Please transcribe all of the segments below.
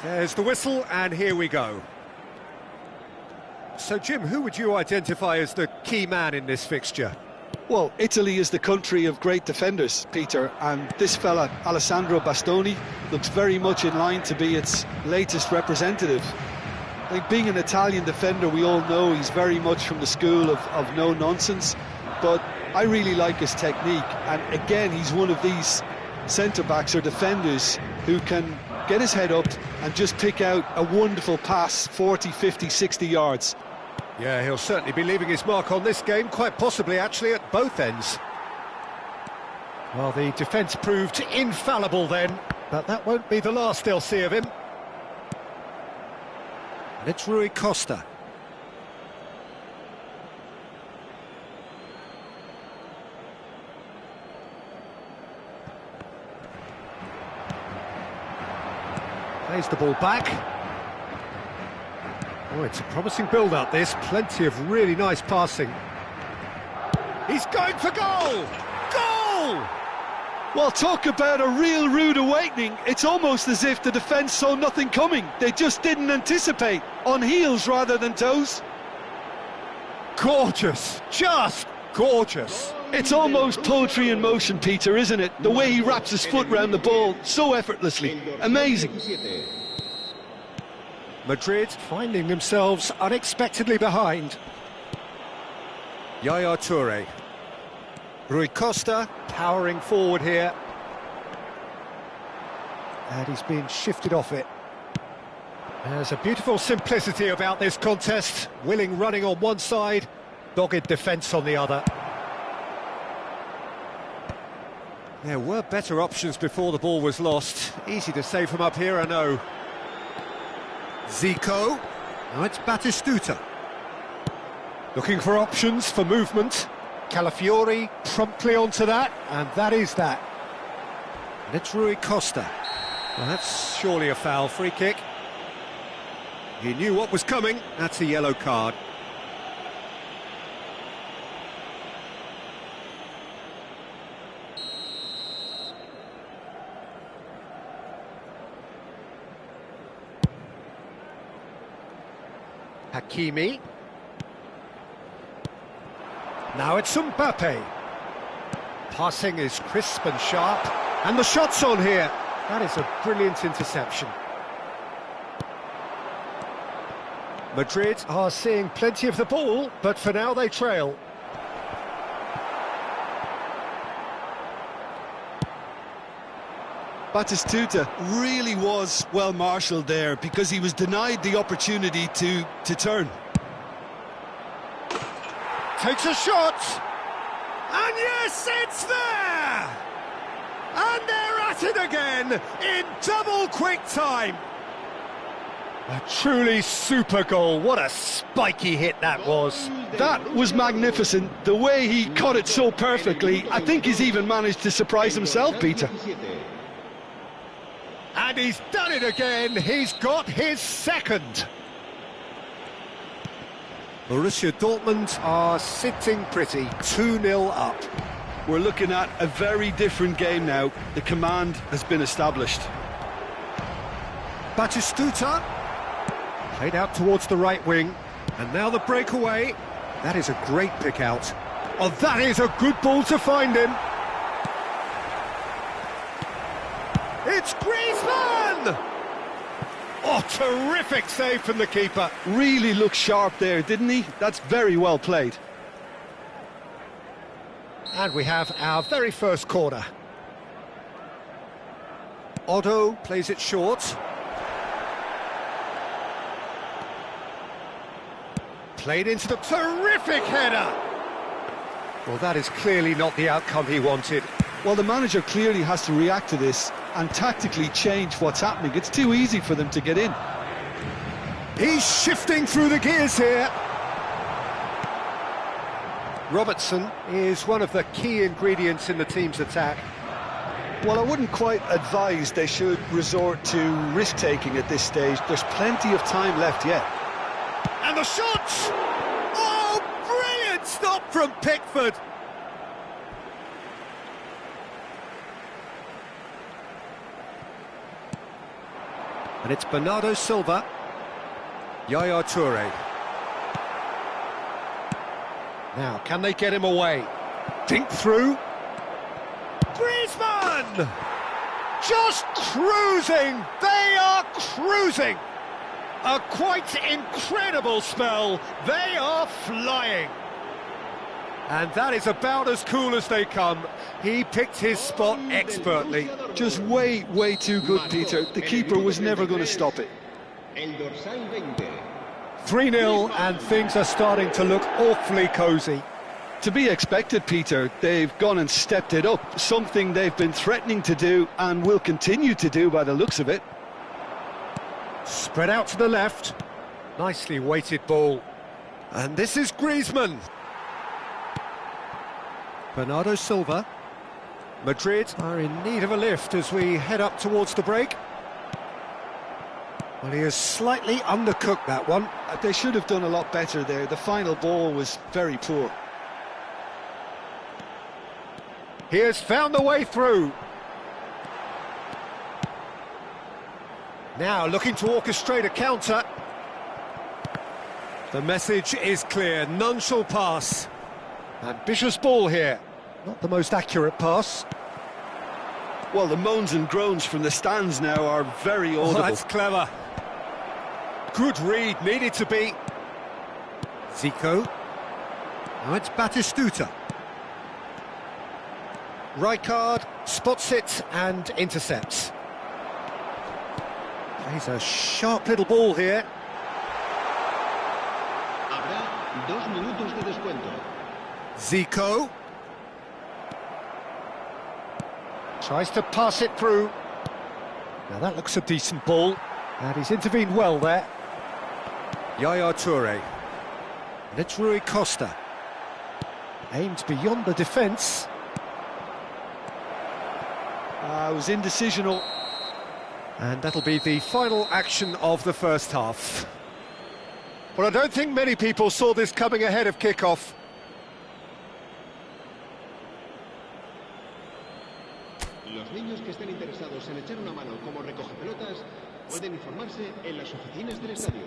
There's the whistle, and here we go. So, Jim, who would you identify as the key man in this fixture? Well, Italy is the country of great defenders, Peter, and this fella, Alessandro Bastoni, looks very much in line to be its latest representative. I think being an Italian defender, we all know he's very much from the school of no-nonsense, but I really like his technique, and again, he's one of these centre-backs or defenders who can get his head up and just pick out a wonderful pass, 40, 50, 60 yards. Yeah, he'll certainly be leaving his mark on this game, quite possibly actually at both ends. Well, the defence proved infallible then, but that won't be the last they'll see of him. And it's Rui Costa. Plays the ball back. Oh, it's a promising build-up, this. Plenty of really nice passing. He's going for goal! Goal! Well, talk about a real rude awakening. It's almost as if the defence saw nothing coming. They just didn't anticipate. On heels rather than toes. Gorgeous! Just gorgeous! It's almost poetry in motion, Peter, isn't it? The way he wraps his foot round the ball so effortlessly. Amazing. Madrid finding themselves unexpectedly behind. Yaya Toure. Rui Costa powering forward here. And he's being shifted off it. There's a beautiful simplicity about this contest. Willing running on one side, dogged defence on the other. There were better options before the ball was lost. Easy to say from up here, I know. Zico. Now it's Batistuta. Looking for options for movement. Calafiori promptly onto that, and that is that. And it's Rui Costa. Well, that's surely a foul. Free kick. He knew what was coming. That's a yellow card. Hakimi. Now it's Mbappe. Passing is crisp and sharp. And the shot's on here. That is a brilliant interception. Madrid are seeing plenty of the ball, but for now they trail. Batistuta really was well marshalled there because he was denied the opportunity to turn. Takes a shot, and yes, it's there! And they're at it again in double quick time. A truly super goal. What a spiky hit that was. That was magnificent. The way he caught it so perfectly, I think he's even managed to surprise himself, Peter. And he's done it again. He's got his second. Borussia Dortmund are sitting pretty, 2-0 up. We're looking at a very different game now. The command has been established. Batistuta played out towards the right wing, and now the breakaway. That is a great pick out. Oh, that is a good ball to find him. It's Griezmann! Oh, terrific save from the keeper. Really looked sharp there, didn't he? That's very well played. And we have our very first corner. Otto plays it short. Played into the terrific header. Well, that is clearly not the outcome he wanted. Well, the manager clearly has to react to this and tactically change what's happening. It's too easy for them to get in. He's shifting through the gears here. Robertson is one of the key ingredients in the team's attack. Well, I wouldn't quite advise they should resort to risk-taking at this stage. There's plenty of time left yet. And the shot! Oh, brilliant stop from Pickford! And it's Bernardo Silva. Yaya Toure. Now, can they get him away? Dink through. Griezmann! Just cruising! They are cruising! A quite incredible spell. They are flying. And that is about as cool as they come. He picked his spot expertly. Just way, way too good, Peter. The keeper was never going to stop it. 3-0, and things are starting to look awfully cosy. To be expected, Peter. They've gone and stepped it up, something they've been threatening to do and will continue to do by the looks of it. Spread out to the left. Nicely weighted ball. And this is Griezmann. Bernardo Silva. Madrid are in need of a lift as we head up towards the break. Well, he has slightly undercooked that one. They should have done a lot better there. The final ball was very poor. He has found the way through. Now looking to orchestrate a counter. The message is clear, none shall pass. Ambitious ball here. Not the most accurate pass. Well, the moans and groans from the stands now are very audible. Oh, that's clever. Good read, needed to be. Zico. Now it's Batistuta. Rijkaard spots it and intercepts. He's a sharp little ball here. Habrá 2 minutos de descuento. Zico. Tries to pass it through. Now that looks a decent ball. And he's intervened well there. Yaya Toure. And it's Rui Costa. Aimed beyond the defence. It was indecisional. And that'll be the final action of the first half. Well, I don't think many people saw this coming ahead of kick-off. Los niños que estén interesados en echar una mano como recogepelotas pueden informarse en las oficinas del estadio.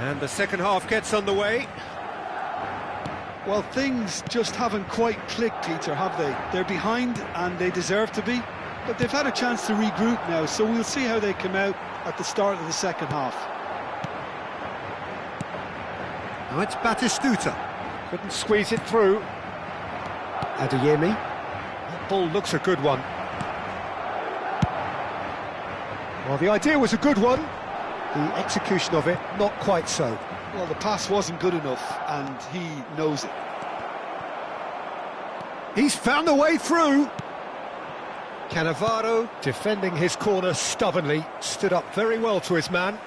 And the second half gets underway. Well, things just haven't quite clicked, Peter, have they? They're behind and they deserve to be, but they've had a chance to regroup now, so we'll see how they come out at the start of the second half. Now it's Batistuta. Couldn't squeeze it through. Adeyemi. That ball looks a good one. Well, the idea was a good one. The execution of it, not quite so. Well, the pass wasn't good enough, and he knows it. He's found the way through. Cannavaro, defending his corner stubbornly, stood up very well to his man.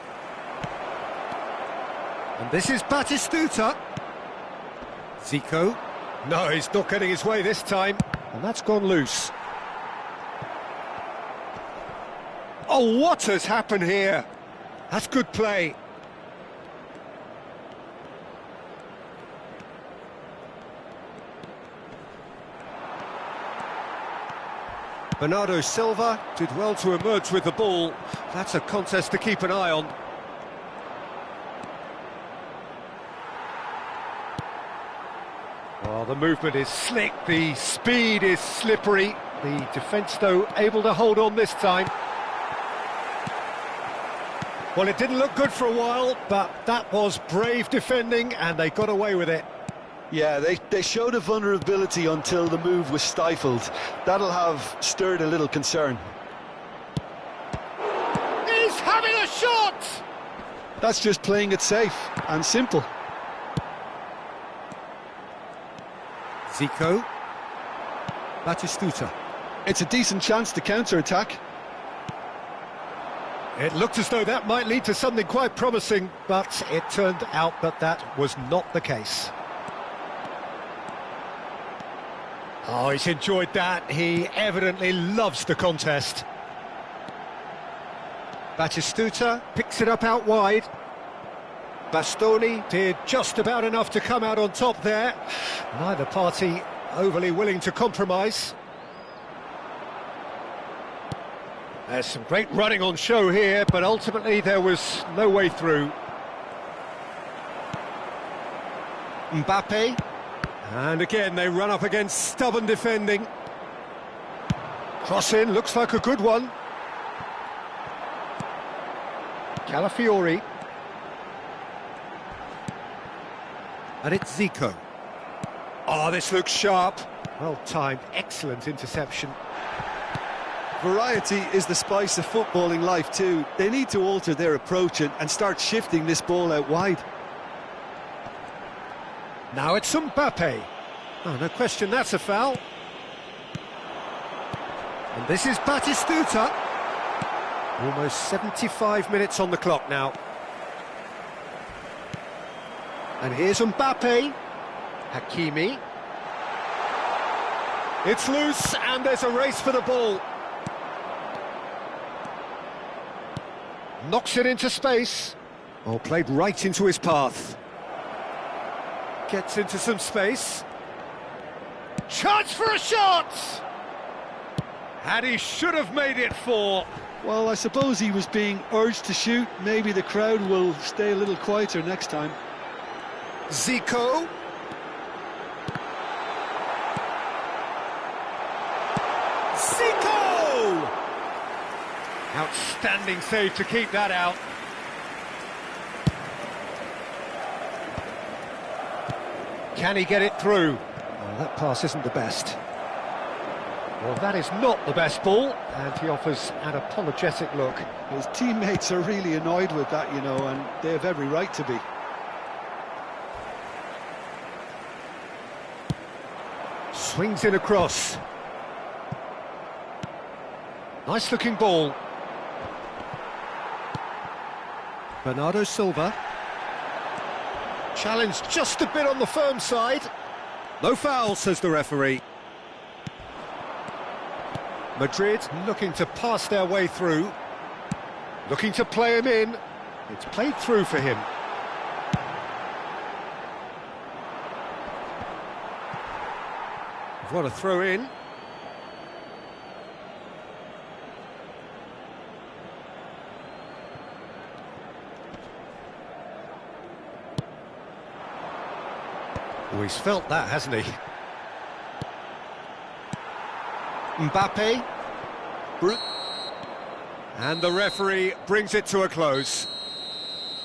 And this is Batistuta. Zico. No, he's not getting his way this time. And that's gone loose. Oh, what has happened here? That's good play. Bernardo Silva did well to emerge with the ball. That's a contest to keep an eye on. Well, the movement is slick, the speed is slippery. The defence, though, able to hold on this time. Well, it didn't look good for a while, but that was brave defending, and they got away with it. Yeah, they showed a vulnerability until the move was stifled. That'll have stirred a little concern. He's having a shot! That's just playing it safe and simple. Zico. Batistuta. It's a decent chance to counter-attack. It looked as though that might lead to something quite promising, but it turned out that that was not the case. Oh, he's enjoyed that. He evidently loves the contest. Batistuta picks it up out wide. Bastoni did just about enough to come out on top there. Neither party overly willing to compromise. There's some great running on show here, but ultimately there was no way through. Mbappe. And again, they run up against stubborn defending. Cross in, looks like a good one. Calafiori. And it's Zico. Oh, this looks sharp. Well timed, excellent interception. Variety is the spice of footballing life too. They need to alter their approach and start shifting this ball out wide. Now it's Mbappe. Oh, no question, that's a foul. And this is Batistuta. Almost 75 minutes on the clock now. And here's Mbappe. Hakimi. It's loose, and there's a race for the ball. Knocks it into space. Oh, played right into his path. Gets into some space. Chance for a shot! And he should have made it 4. Well, I suppose he was being urged to shoot. Maybe the crowd will stay a little quieter next time. Zico. Zico! Outstanding save to keep that out. Can he get it through? Oh, that pass isn't the best. Well, that is not the best ball, and he offers an apologetic look. His teammates are really annoyed with that, you know, and they have every right to be. Swings in across. Nice looking ball. Bernardo Silva. Challenged just a bit on the firm side. No foul, says the referee. Madrid looking to pass their way through. Looking to play him in. It's played through for him. What a throw in. Oh, he's felt that, hasn't he? Mbappe. And the referee brings it to a close.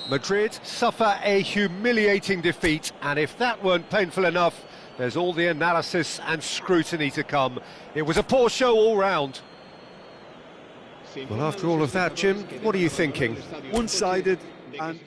Madrid suffer a humiliating defeat, and if that weren't painful enough, there's all the analysis and scrutiny to come. It was a poor show all round. Well, after all of that, Jim, what are you thinking? One-sided and...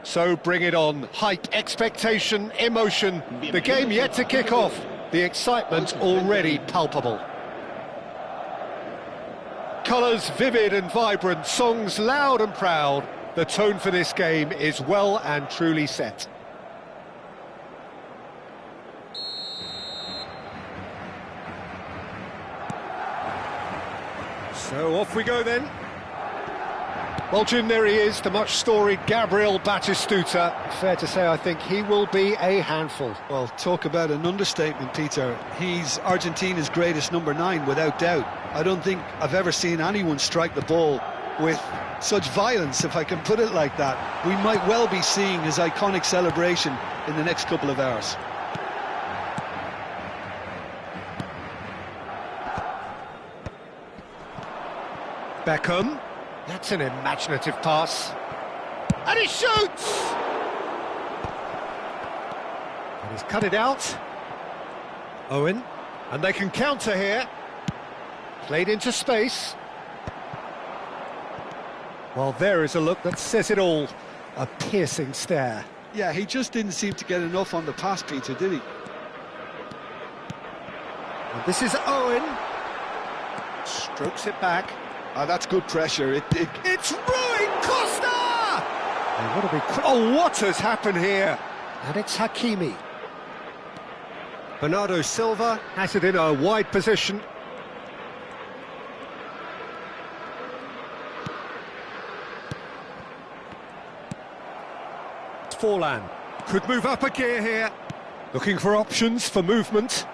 So bring it on. Hype, expectation, emotion. The game yet to kick off. The excitement already palpable. Colours vivid and vibrant, songs loud and proud. The tone for this game is well and truly set. So off we go then. Well, Jim, there he is, the much-storied Gabriel Batistuta. Fair to say, I think he will be a handful. Well, talk about an understatement, Peter. He's Argentina's greatest number 9, without doubt. I don't think I've ever seen anyone strike the ball with such violence, if I can put it like that. We might well be seeing his iconic celebration in the next couple of hours. Beckham. That's an imaginative pass. And he shoots! And he's cut it out. Owen. And they can counter here. Played into space. Well, there is a look that says it all. A piercing stare. Yeah, he just didn't seem to get enough on the pass, Peter, did he? And this is Owen. Strokes it back. Ah, that's good pressure. It's Rui Costa! And what a big... Oh, what has happened here? And it's Hakimi. Bernardo Silva has it in a wide position. Forlan could move up a gear here. Looking for options for movement.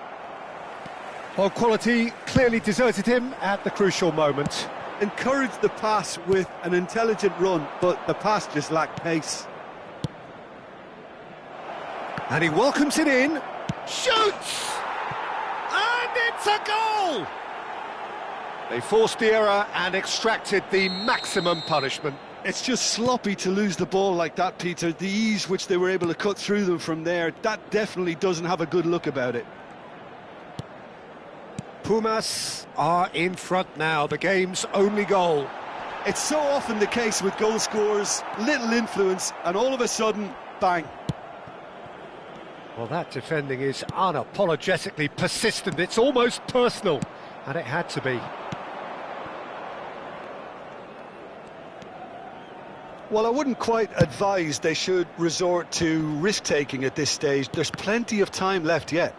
Well, quality clearly deserted him at the crucial moment. Encouraged the pass with an intelligent run, but the pass just lacked pace. And he welcomes it in. Shoots! And it's a goal! They forced the error and extracted the maximum punishment. It's just sloppy to lose the ball like that, Peter. The ease which they were able to cut through them from there, that definitely doesn't have a good look about it. Pumas are in front now, the game's only goal. It's so often the case with goal scorers, little influence, and all of a sudden, bang. Well, that defending is unapologetically persistent. It's almost personal, and it had to be. Well, I wouldn't quite advise they should resort to risk-taking at this stage. There's plenty of time left yet.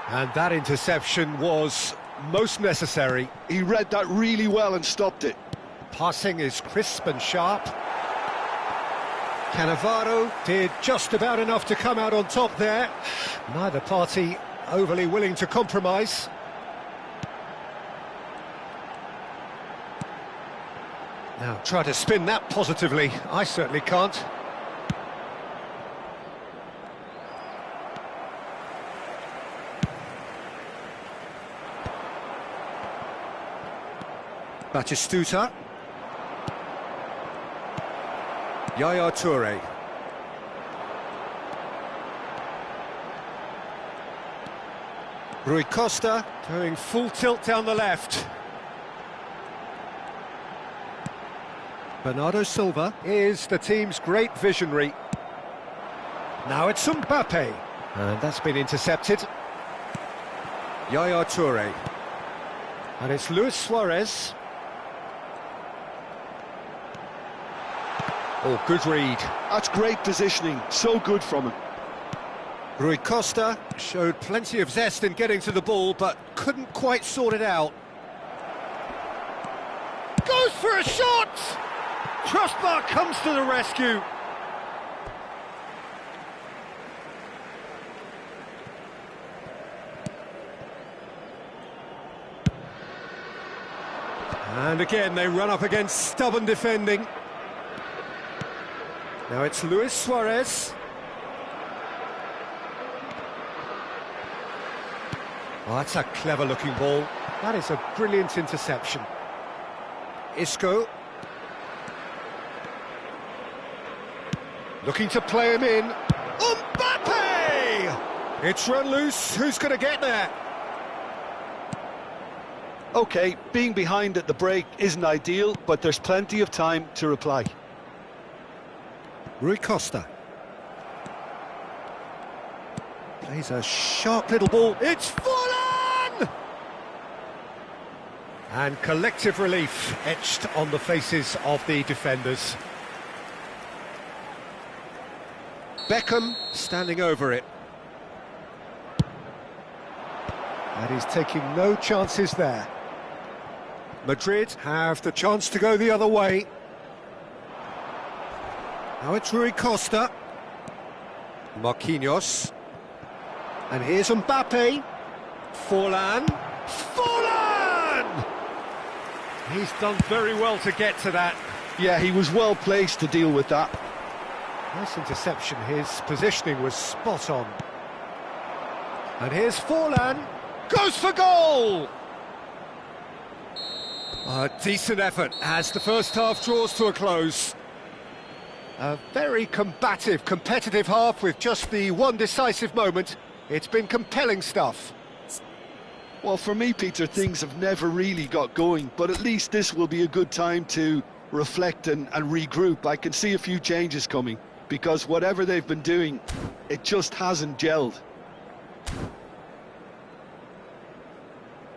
And that interception was most necessary. He read that really well and stopped it. Passing is crisp and sharp. Cannavaro did just about enough to come out on top there. Neither party overly willing to compromise. Now try to spin that positively. I certainly can't. Batistuta. Yaya Toure. Rui Costa going full tilt down the left. Bernardo Silva is the team's great visionary. Now it's Mbappe. And that's been intercepted. Yaya Toure. And it's Luis Suarez. Oh, good read. That's great positioning, so good from him. Rui Costa showed plenty of zest in getting to the ball, but couldn't quite sort it out. Goes for a shot! Crossbar comes to the rescue. And again, they run up against stubborn defending. Now it's Luis Suarez. Oh, that's a clever-looking ball. That is a brilliant interception. Isco. Looking to play him in. Mbappe! It's run loose. Who's going to get there? OK, being behind at the break isn't ideal, but there's plenty of time to reply. Rui Costa. Plays a sharp little ball. It's fallen! And collective relief etched on the faces of the defenders. Beckham standing over it. And he's taking no chances there. Madrid have the chance to go the other way. Now it's Rui Costa. Marquinhos. And here's Mbappe. Forlan. Forlan! He's done very well to get to that. Yeah, he was well placed to deal with that. Nice interception. His positioning was spot on. And here's Forlan. Goes for goal! A decent effort as the first half draws to a close. A very combative, competitive half with just the one decisive moment. It's been compelling stuff. Well, for me, Peter, things have never really got going, but at least this will be a good time to reflect and regroup. I can see a few changes coming, because whatever they've been doing, it just hasn't gelled.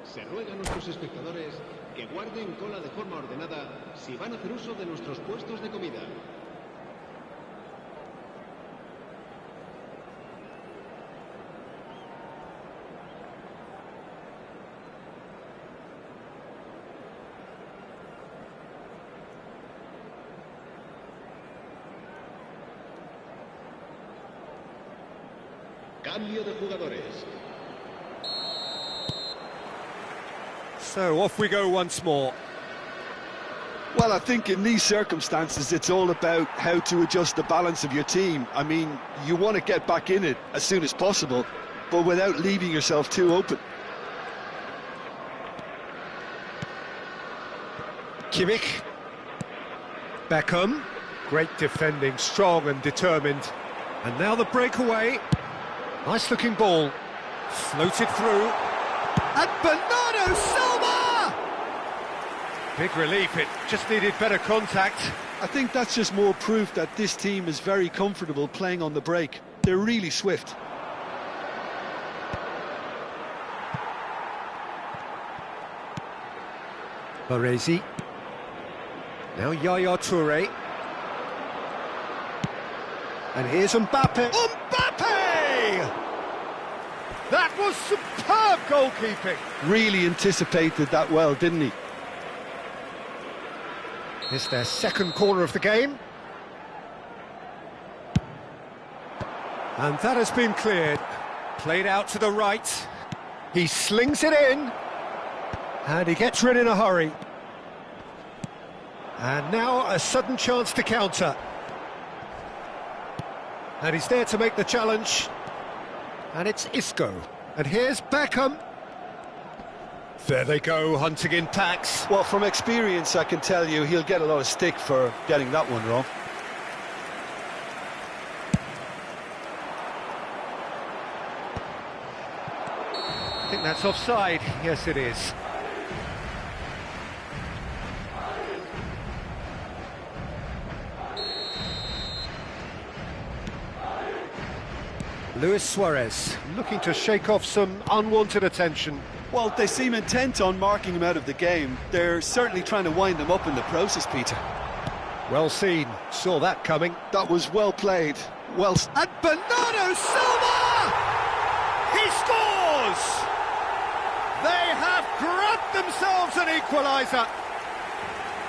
Se ruega a nuestros espectadores que guarden cola de forma ordenada si van a hacer uso de nuestros puestos de comida. Cambio de jugadores. So off we go once more. Well, I think in these circumstances, it's all about how to adjust the balance of your team. I mean, you want to get back in it as soon as possible, but without leaving yourself too open. Kimmich. Beckham. Great defending, strong and determined. And now the breakaway. Nice looking ball. Floated through. And Bernardo Silva! Big relief, it just needed better contact. I think that's just more proof that this team is very comfortable playing on the break. They're really swift. Baresi. Now Yaya Toure. And here's Mbappe. Mbappe! That was superb goalkeeping. Really anticipated that well, didn't he? It's their second corner of the game. And that has been cleared. Played out to the right. He slings it in. And he gets rid in a hurry. And now a sudden chance to counter. And he's there to make the challenge. And it's Isco. And here's Beckham. There they go, hunting in packs. Well, from experience, I can tell you he'll get a lot of stick for getting that one wrong. I think that's offside. Yes, it is. Luis Suarez looking to shake off some unwanted attention. Well, they seem intent on marking him out of the game. They're certainly trying to wind him up in the process, Peter. Well seen, saw that coming. That was well played. Well. And Bernardo Silva! He scores! They have grabbed themselves an equaliser.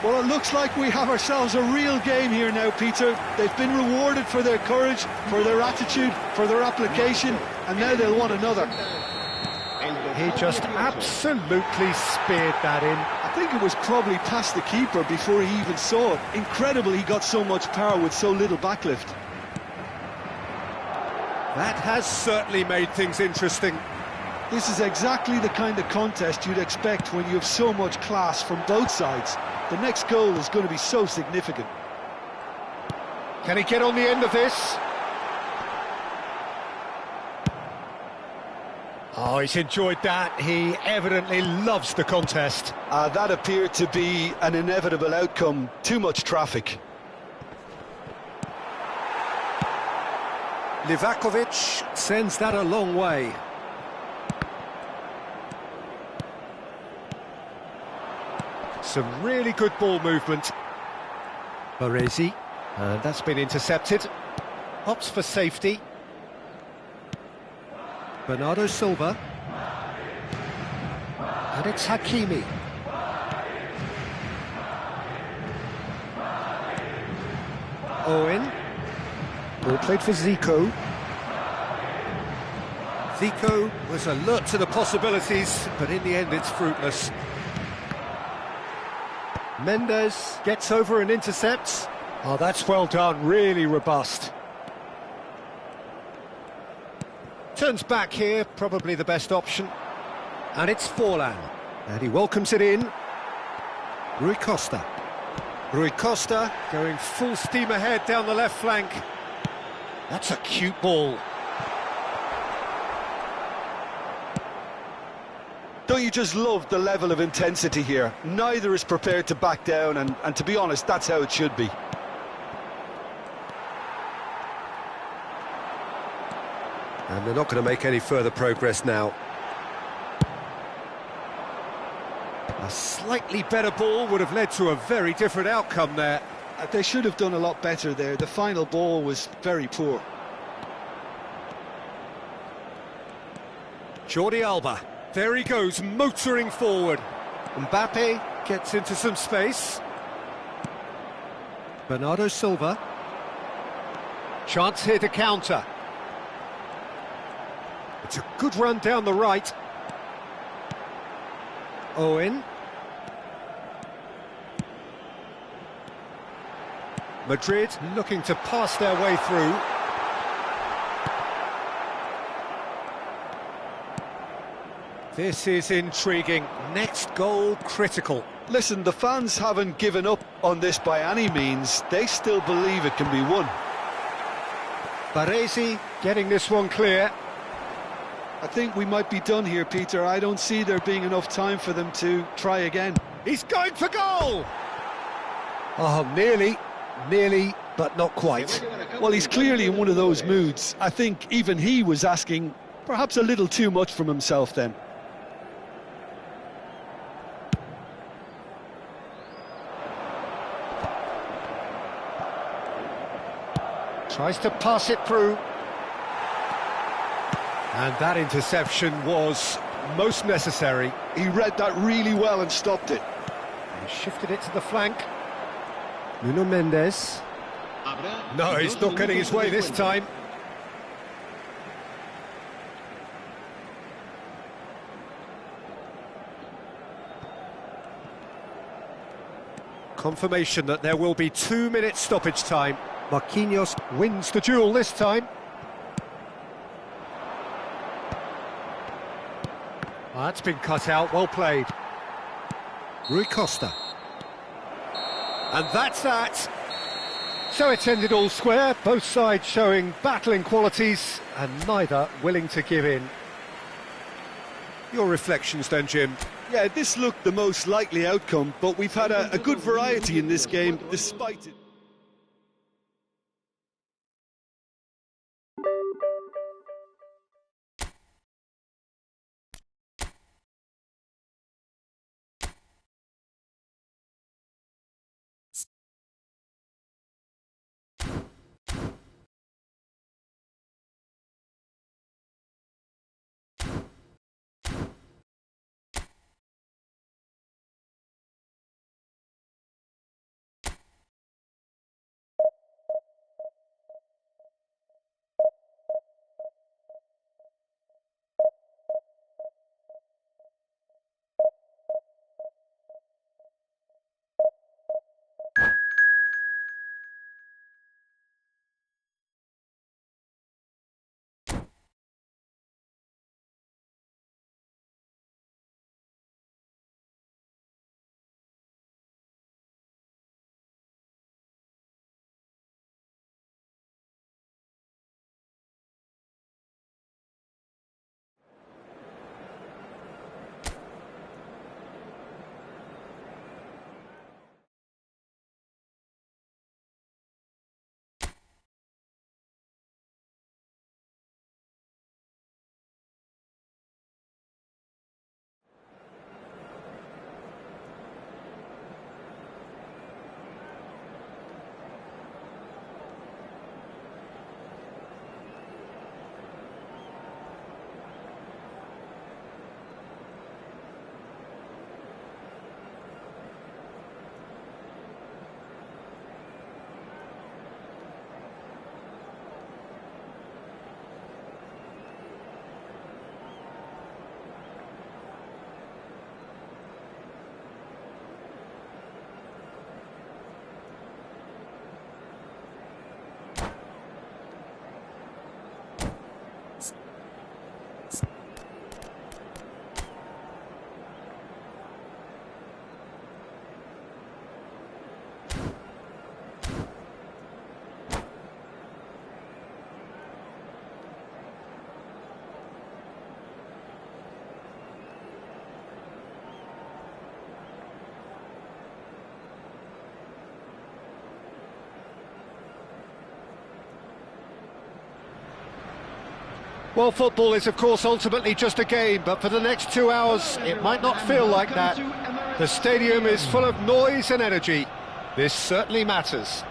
Well, it looks like we have ourselves a real game here now, Peter. They've been rewarded for their courage, for their attitude, for their application, and now they'll want another. He just absolutely speared that in. I think it was probably past the keeper before he even saw it. Incredible he got so much power with so little backlift. That has certainly made things interesting. This is exactly the kind of contest you'd expect when you have so much class from both sides. The next goal is going to be so significant. Can he get on the end of this? Oh, he's enjoyed that. He evidently loves the contest. That appeared to be an inevitable outcome. Too much traffic. Livakovic sends that a long way. Some really good ball movement. Baresi, and that's been intercepted. Opts for safety. Bernardo Silva. And it's Hakimi. Owen. Ball played for Zico. Zico was alert to the possibilities, but in the end it's fruitless. Mendes gets over and intercepts. Oh, that's well done, really robust. Turns back here, probably the best option. And it's Forlan. And he welcomes it in. Rui Costa. Rui Costa going full steam ahead down the left flank. That's a cute ball. Don't you just love the level of intensity here? Neither is prepared to back down, and to be honest, that's how it should be. And they're not going to make any further progress now. A slightly better ball would have led to a very different outcome there. They should have done a lot better there. The final ball was very poor. Jordi Alba. There he goes, motoring forward. Mbappe gets into some space. Bernardo Silva. Chance here to counter. It's a good run down the right. Owen. Madrid looking to pass their way through. This is intriguing. Next goal critical. Listen, the fans haven't given up on this by any means. They still believe it can be won. Baresi getting this one clear. I think we might be done here, Peter. I don't see there being enough time for them to try again. He's going for goal! Oh, nearly, but not quite. Well, he's clearly in one of those moods. I think even he was asking perhaps a little too much from himself then. Tries to pass it through. And that interception was most necessary. He read that really well and stopped it. He shifted it to the flank. Nuno Mendes. No, he's not getting his way this time. Confirmation that there will be 2 minutes stoppage time. Marquinhos wins the duel this time. That's been cut out, well played. Rui Costa. And that's that. So it's ended all square, both sides showing battling qualities and neither willing to give in. Your reflections then, Jim? Yeah, this looked the most likely outcome, but we've had a good variety in this game despite it. Well, football is, of course, ultimately just a game, but for the next 2 hours, it might not feel like that. The stadium is full of noise and energy. This certainly matters.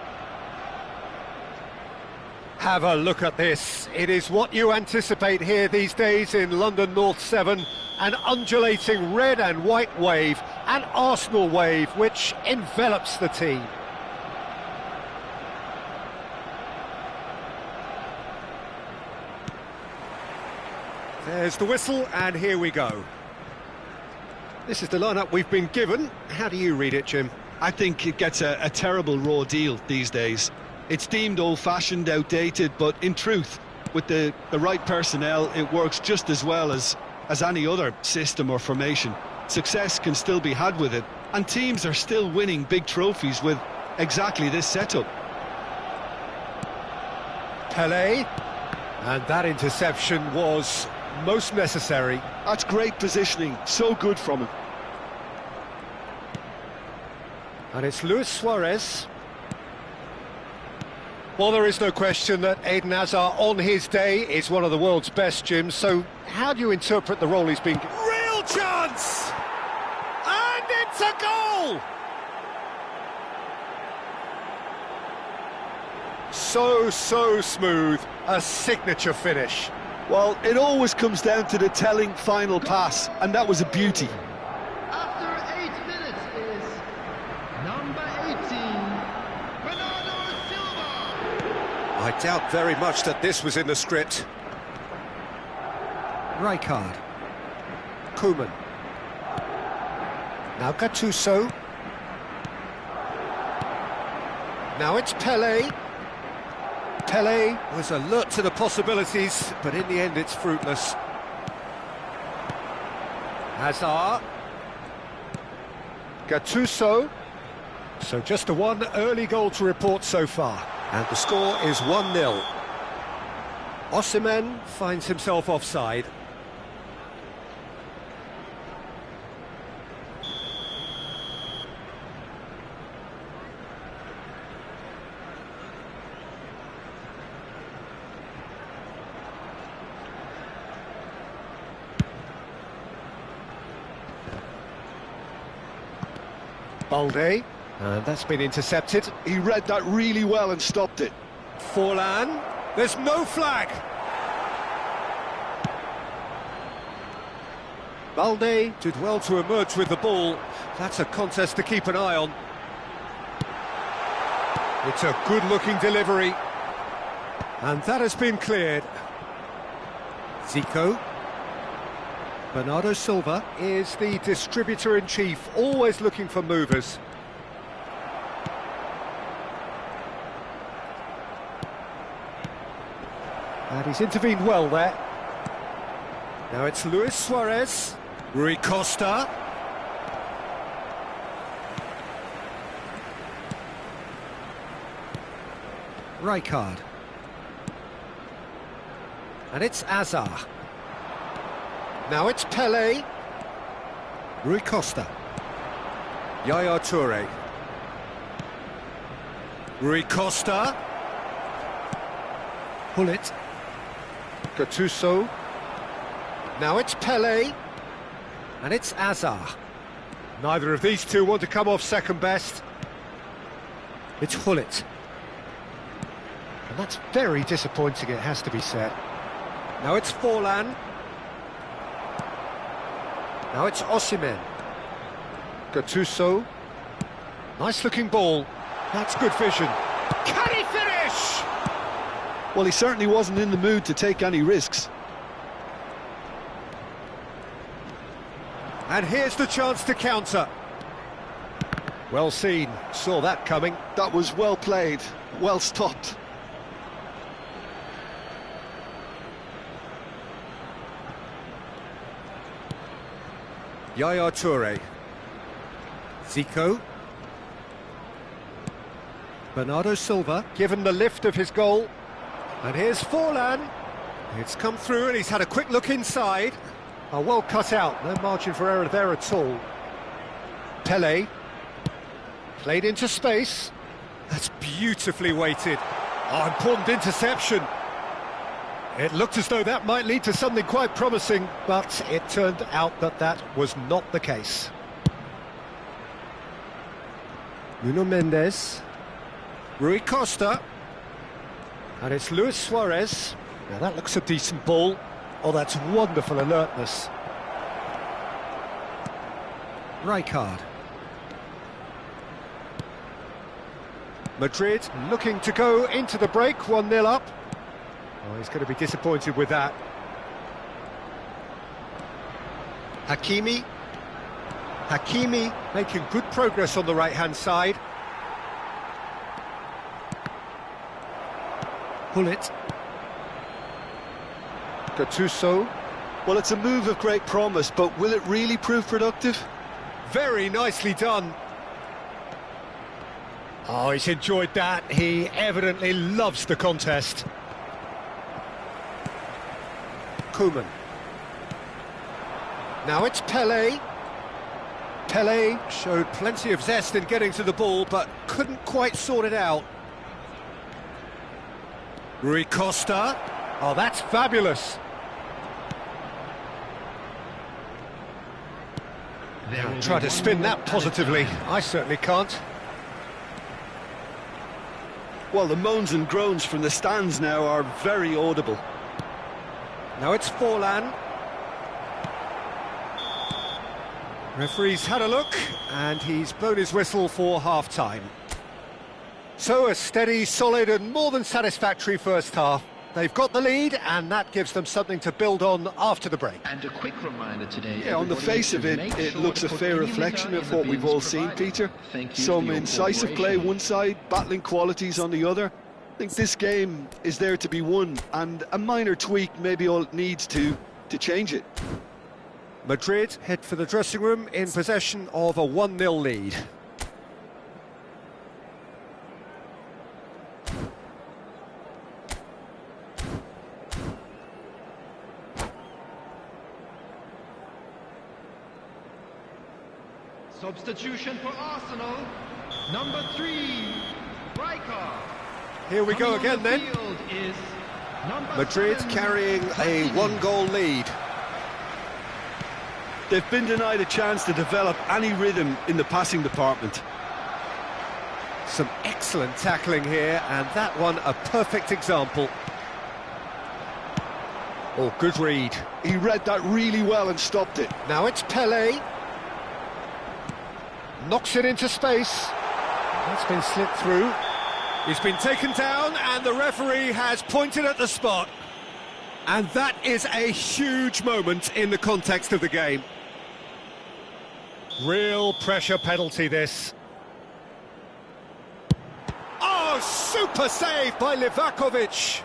Have a look at this. It is what you anticipate here these days in London North 7. An undulating red and white wave, an Arsenal wave, which envelops the team. There's the whistle, and here we go. This is the lineup we've been given. How do you read it, Jim? I think it gets a terrible raw deal these days. It's deemed old-fashioned, outdated, but in truth, with the right personnel, it works just as well as any other system or formation. Success can still be had with it, and teams are still winning big trophies with exactly this setup. Pelé, and that interception was most necessary. That's great positioning, so good from him. And it's Luis Suarez. Well, there is no question that Eden Hazard on his day is one of the world's best, Jim, so how do you interpret the role he's been given? Real chance! And it's a goal! So smooth, a signature finish. Well, it always comes down to the telling final pass, and that was a beauty. After 8 minutes is number 18, Bernardo Silva. I doubt very much that this was in the script. Rijkaard. Koeman. Now Gattuso. Now it's Pelé. Pelé was alert to the possibilities, but in the end it's fruitless. Hazard. Gattuso. So just the one early goal to report so far. And the score is 1-0. Osimhen finds himself offside. Balde, and that's been intercepted. He read that really well and stopped it. Forlan, there's no flag. Balde did well to emerge with the ball. That's a contest to keep an eye on. It's a good-looking delivery. And that has been cleared. Zico. Bernardo Silva is the distributor-in-chief, always looking for movers. And he's intervened well there. Now it's Luis Suarez. Rui Costa. Rijkaard. And it's Hazard. Now it's Pelé. Rui Costa. Yaya Toure. Rui Costa. Hullet. Gattuso. Now it's Pelé. And it's Hazard. Neither of these two want to come off second best. It's Hullet. And that's very disappointing, it has to be said. Now it's Forlan. Now it's Osimhen. Gattuso. Nice looking ball. That's good vision. Can he finish? Well, he certainly wasn't in the mood to take any risks. And here's the chance to counter. Well seen, saw that coming. That was well played, well stopped. Yaya Toure. Zico. Bernardo Silva, given the lift of his goal. And here's Forlan. It's come through and he's had a quick look inside. Oh, well cut out, no margin for error there at all. Pelé. Played into space. That's beautifully weighted. Oh, important interception. It looked as though that might lead to something quite promising, but it turned out that that was not the case. Nuno Mendes, Rui Costa, and it's Luis Suarez. Now that looks a decent ball. Oh, that's wonderful alertness. Rijkaard. Madrid looking to go into the break, 1-0 up. Oh, he's going to be disappointed with that. Hakimi making good progress on the right-hand side. Gullit. Gattuso. Well, it's a move of great promise, but will it really prove productive? Very nicely done. Oh, he's enjoyed that. He evidently loves the contest. Koeman. Now it's Pelé. Pelé showed plenty of zest in getting to the ball, but couldn't quite sort it out. Rui Costa. Oh, that's fabulous. Try to spin that positively. I certainly can't. Well, the moans and groans from the stands now are very audible. Now it's Forlan. Referee's had a look, and he's blown his whistle for half-time. So a steady, solid and more than satisfactory first half. They've got the lead, and that gives them something to build on after the break. And a quick reminder today. Yeah, on the face of it, it looks a fair reflection of what we've all seen, Peter. Some incisive play one side, battling qualities on the other. I think this game is there to be won, and a minor tweak maybe all it needs to change it. Madrid head for the dressing room in possession of a 1-0 lead. Substitution for Arsenal, number 3, Rijkaard. Here we go again then. Madrid carrying a 1-goal lead. They've been denied a chance to develop any rhythm in the passing department. Some excellent tackling here, and that one a perfect example. Oh, good read. He read that really well and stopped it. Now it's Pelé. Knocks it into space. That's been slipped through. He's been taken down, and the referee has pointed at the spot. And that is a huge moment in the context of the game. Real pressure penalty, this. Oh, super save by Livakovic.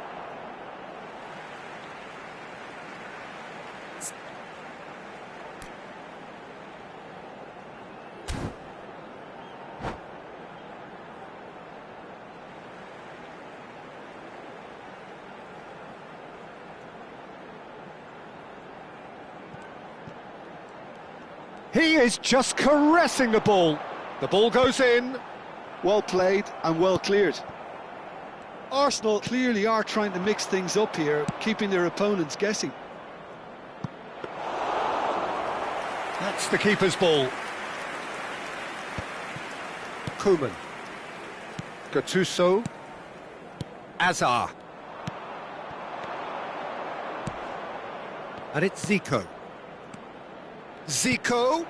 He is just caressing the ball. The ball goes in. Well played and well cleared. Arsenal clearly are trying to mix things up here, keeping their opponents guessing. That's the keeper's ball. Koeman. Gattuso. Azar. And it's Zico. Zico.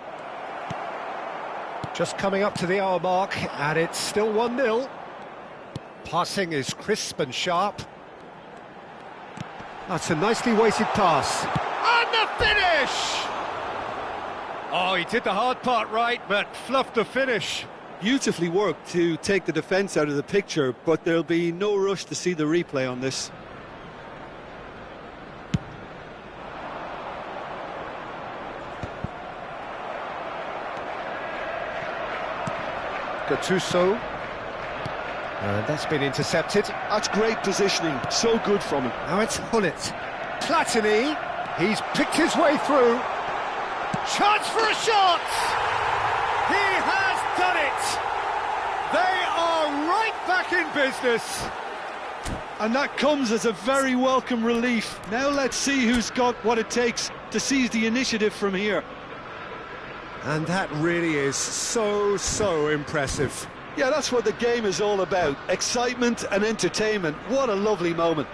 Just coming up to the hour mark, and it's still 1-0. Passing is crisp and sharp. That's a nicely weighted pass. And the finish! Oh, he did the hard part right, but fluffed the finish. Beautifully worked to take the defence out of the picture, but there'll be no rush to see the replay on this. Gattuso. And that's been intercepted. That's great positioning, so good from him. Now it's Gullit. Platini, he's picked his way through. Chance for a shot! He has done it! They are right back in business. And that comes as a very welcome relief. Now let's see who's got what it takes to seize the initiative from here. And that really is so impressive. Yeah, that's what the game is all about. Excitement and entertainment. What a lovely moment.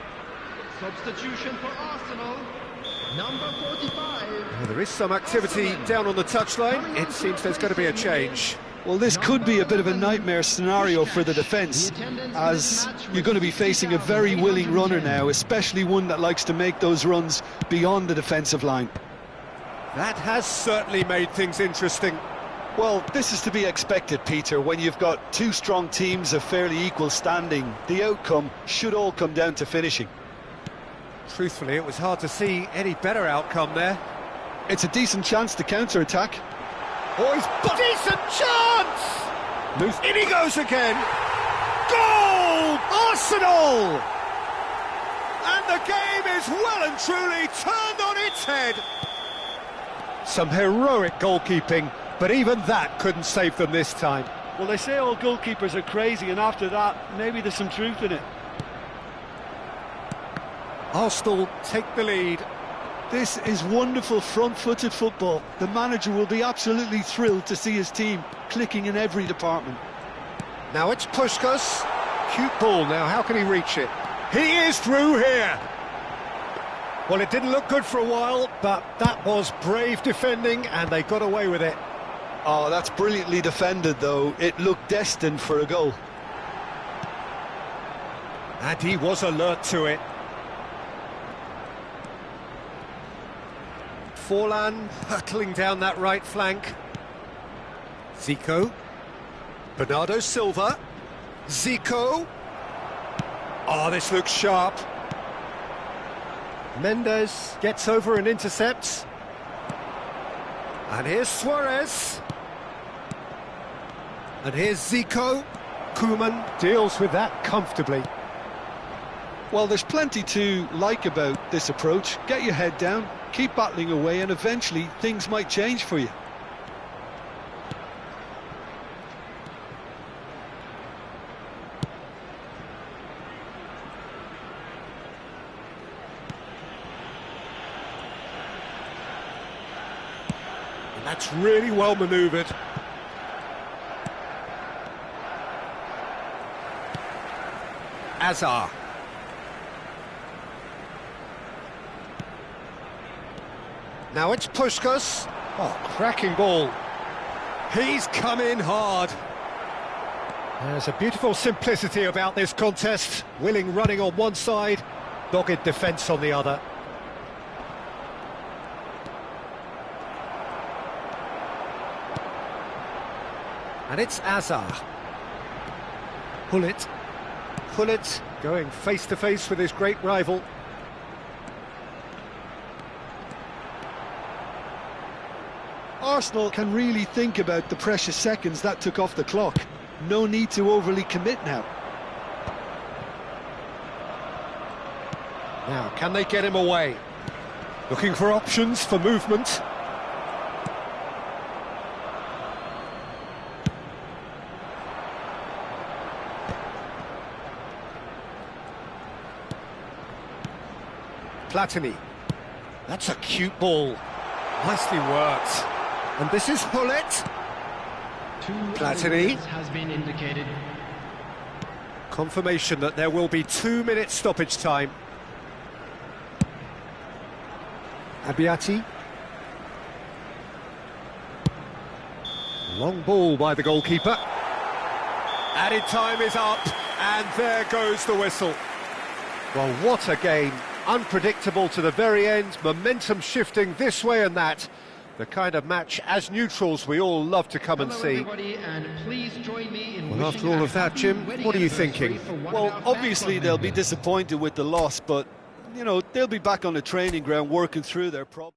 Substitution for Arsenal, number 45. Well, there is some activity down on the touchline. It seems there's going to be a change. Well, this could be a bit of a nightmare scenario for the defence, as you're going to be facing a very willing runner now, especially one that likes to make those runs beyond the defensive line. That has certainly made things interesting. Well, this is to be expected, Peter. When you've got two strong teams of fairly equal standing, the outcome should all come down to finishing. Truthfully, it was hard to see any better outcome there. It's a decent chance to counter-attack. Oh, he's decent chance! In he goes again! Goal! Arsenal! And the game is well and truly turned on its head. Some heroic goalkeeping, but even that couldn't save them this time. Well, they say all goalkeepers are crazy, and after that, maybe there's some truth in it. Arsenal take the lead. This is wonderful front-footed football. The manager will be absolutely thrilled to see his team clicking in every department. Now it's Puskás. Cute ball now, how can he reach it? He is through here! Well, it didn't look good for a while, but that was brave defending and they got away with it. Oh, that's brilliantly defended, though. It looked destined for a goal. And he was alert to it. Forlan hurtling down that right flank. Zico. Bernardo Silva. Zico. Oh, this looks sharp. Mendes gets over and intercepts. And here's Suarez. And here's Zico. Koeman deals with that comfortably. Well, there's plenty to like about this approach. Get your head down, keep battling away, and eventually things might change for you. And that's really well manoeuvred. Azar. Now it's Puskás. Oh, cracking ball. He's come in hard. There's a beautiful simplicity about this contest. Willing running on one side, dogged defence on the other. And it's Azar. Gullit. Gullit going face-to-face with his great rival. Arsenal can really think about the precious seconds that took off the clock. No need to overly commit now. Now, can they get him away? Looking for options for movement. Platini. That's a cute ball. Nicely worked. And this is Gullit. Platini. Has been indicated. Confirmation that there will be 2 minutes stoppage time. Abiati. Long ball by the goalkeeper. Added time is up, and there goes the whistle. Well, what a game. Unpredictable to the very end, momentum shifting this way and that. The kind of match, as neutrals, we all love to come and see. And please join me in well, after all of that, Jim, what are you thinking? Well, obviously they'll be disappointed with the loss, but, you know, they'll be back on the training ground working through their problems.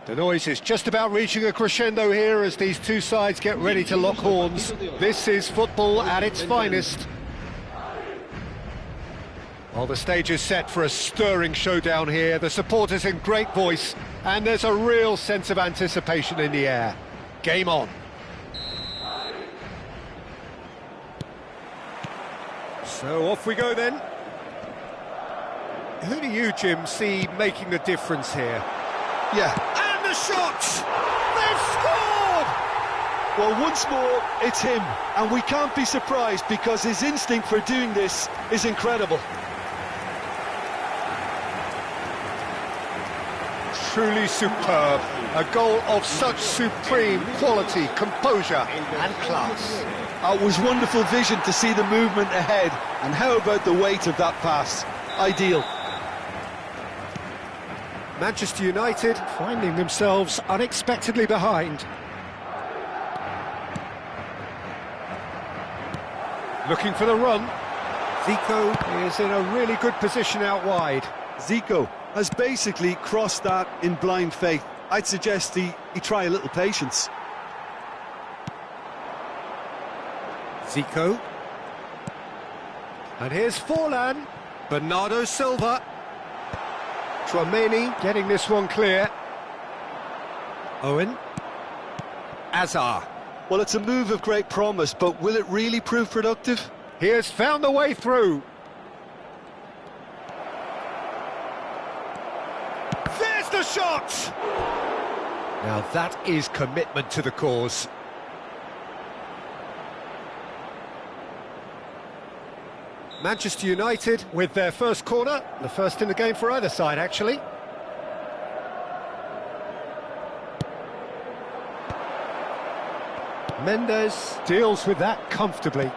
The noise is just about reaching a crescendo here as these two sides get ready to lock horns. This is football at its finest. Well, the stage is set for a stirring showdown here. The supporters in great voice, and there's a real sense of anticipation in the air. Game on. So off we go then. Who do you, Jim, see making the difference here? Yeah. And the shot! They've scored! Well, once more, it's him. And we can't be surprised because his instinct for doing this is incredible. Truly superb. A goal of such supreme quality, composure and class. It was wonderful vision to see the movement ahead. And how about the weight of that pass? Ideal. Manchester United finding themselves unexpectedly behind. Looking for the run. Zico is in a really good position out wide. Zico has basically crossed that in blind faith. I'd suggest he try a little patience. Zico. And here's Forlan. Bernardo Silva. Tchouaméni getting this one clear. Owen. Azar. Well, it's a move of great promise, but will it really prove productive? He has found the way through. There's the shot! Now that is commitment to the cause. Manchester United with their first corner, the first in the game for either side, actually. Mendes deals with that comfortably.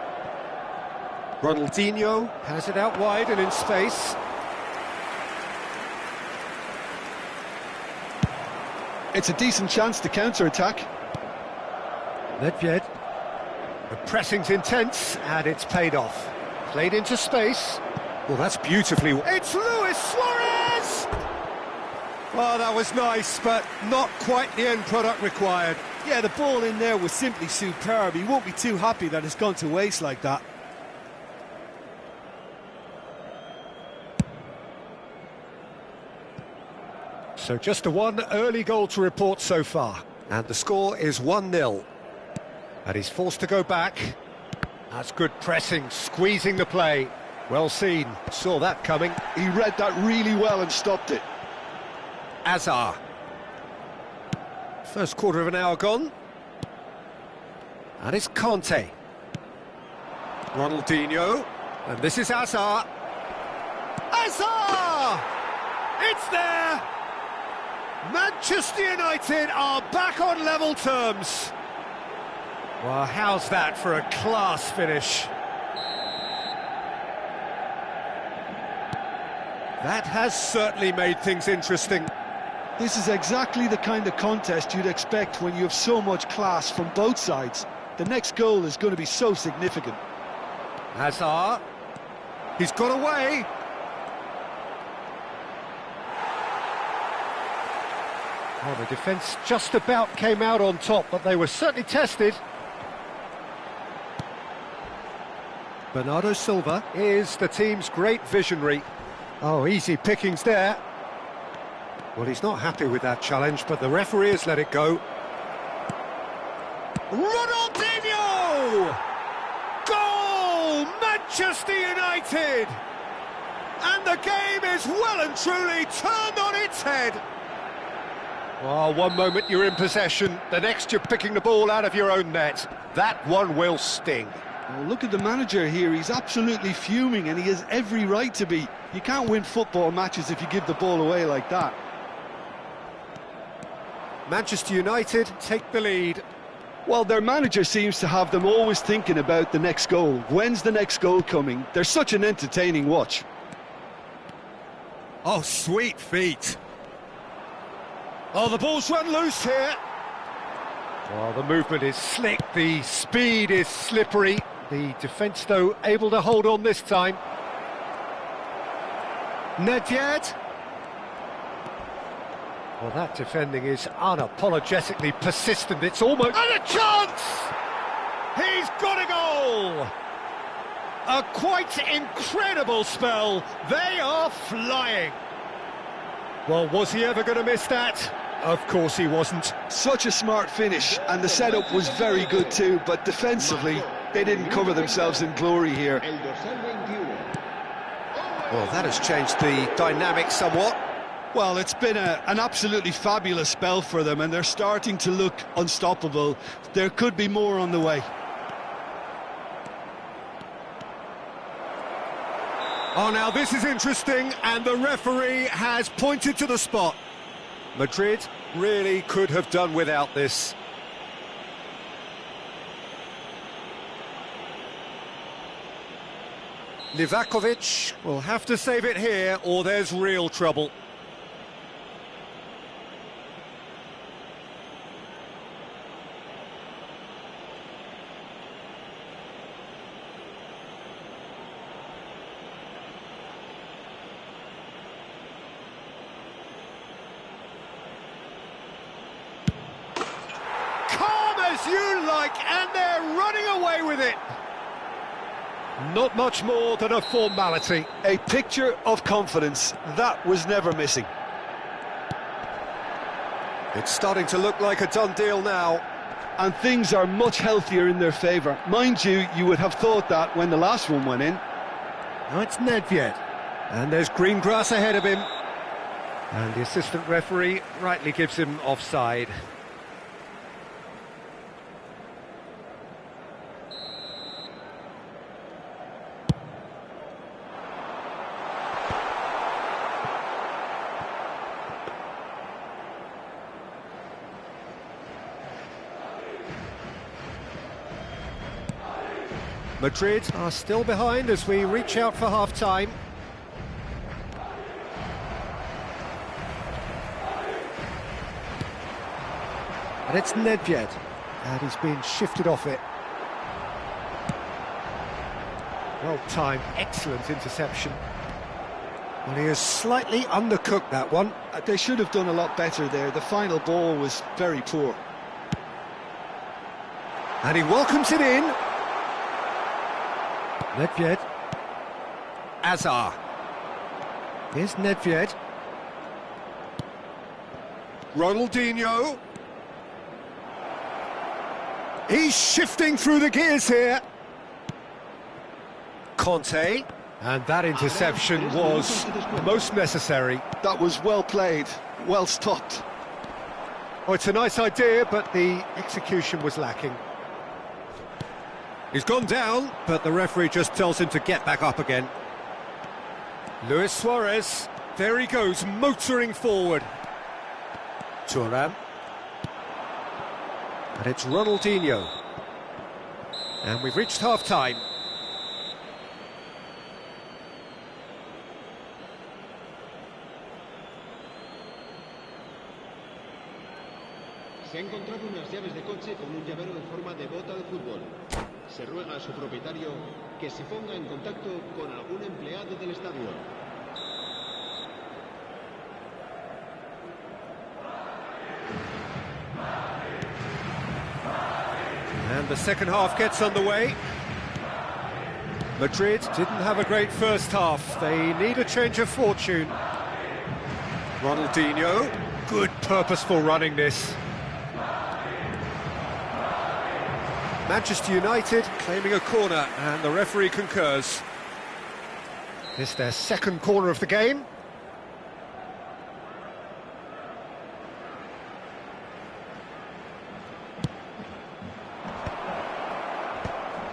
Ronaldinho has it out wide and in space. It's a decent chance to counter-attack. Nedved. The pressing's intense and it's paid off. Played into space. Well, that's beautifully... It's Luis Suarez! Well, that was nice, but not quite the end product required. Yeah, the ball in there was simply superb. He won't be too happy that it's gone to waste like that. So just the one early goal to report so far. And the score is 1-0. And he's forced to go back. That's good pressing, squeezing the play. Well seen, saw that coming. He read that really well and stopped it. Azar. First quarter of an hour gone. And it's Conte. Ronaldinho. And this is Azar. Azar! It's there! Manchester United are back on level terms. Well, how's that for a class finish? That has certainly made things interesting. This is exactly the kind of contest you'd expect when you have so much class from both sides. The next goal is going to be so significant. Hazard. He's got away. Well, the defence just about came out on top, but they were certainly tested. Bernardo Silva is the team's great visionary. Oh, easy pickings there. Well, he's not happy with that challenge, but the referee has let it go. Ronaldinho! Goal! Manchester United! And the game is well and truly turned on its head. Well, one moment you're in possession, the next you're picking the ball out of your own net. That one will sting. Well, look at the manager here, he's absolutely fuming and he has every right to be. You can't win football matches if you give the ball away like that. Manchester United take the lead. Well, their manager seems to have them always thinking about the next goal. When's the next goal coming? They're such an entertaining watch. Oh, sweet feet. Oh, the ball's run loose here. Well, the movement is slick, the speed is slippery. The defence, though, able to hold on this time. Nedved. Well, that defending is unapologetically persistent. It's almost... And a chance! He's got a goal! A quite incredible spell. They are flying. Well, was he ever going to miss that? Of course he wasn't. Such a smart finish, and the setup was very good too, but defensively, they didn't cover themselves in glory here. Well, that has changed the dynamic somewhat. Well, it's been an absolutely fabulous spell for them, and they're starting to look unstoppable. There could be more on the way. Oh, now this is interesting, and the referee has pointed to the spot. Madrid really could have done without this. Livakovic will have to save it here, or there's real trouble. As you like, and they're running away with it. Not much more than a formality. A picture of confidence, that was never missing. It's starting to look like a done deal now. And things are much healthier in their favour. Mind you, you would have thought that when the last one went in. Now it's Nedved, and there's green grass ahead of him. And the assistant referee rightly gives him offside. Madrid are still behind as we reach out for half-time. And it's Nedved, and he's been shifted off it. Well-timed, excellent interception. Well, he has slightly undercooked that one. They should have done a lot better there. The final ball was very poor. And he welcomes it in. Nedved. Azar. Here's Nedved. Ronaldinho. He's shifting through the gears here. Conte. And that interception was most necessary. That was well played, well stopped. Oh, it's a nice idea, but the execution was lacking. He's gone down, but the referee just tells him to get back up again. Luis Suarez, there he goes, motoring forward. Thuram. And it's Ronaldinho. And we've reached half-time. Se ha encontrado unas llaves de coche con un llavero en forma de bota de fútbol. Se ruega a su propietario que se ponga en contacto con algún empleado del estadio. And the second half gets underway. Madrid didn't have a great first half. They need a change of fortune. Ronaldinho, good purposeful running this. Manchester United claiming a corner, and the referee concurs. This their second corner of the game.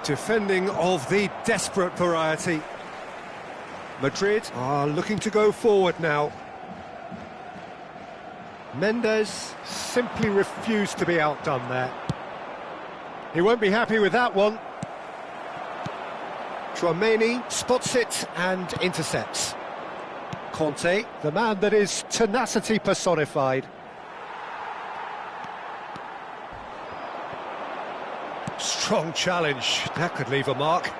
Defending of the desperate variety. Madrid are looking to go forward now. Mendes simply refused to be outdone there. He won't be happy with that one. Tchouaméni spots it and intercepts. Conte, the man that is tenacity personified. Strong challenge, that could leave a mark.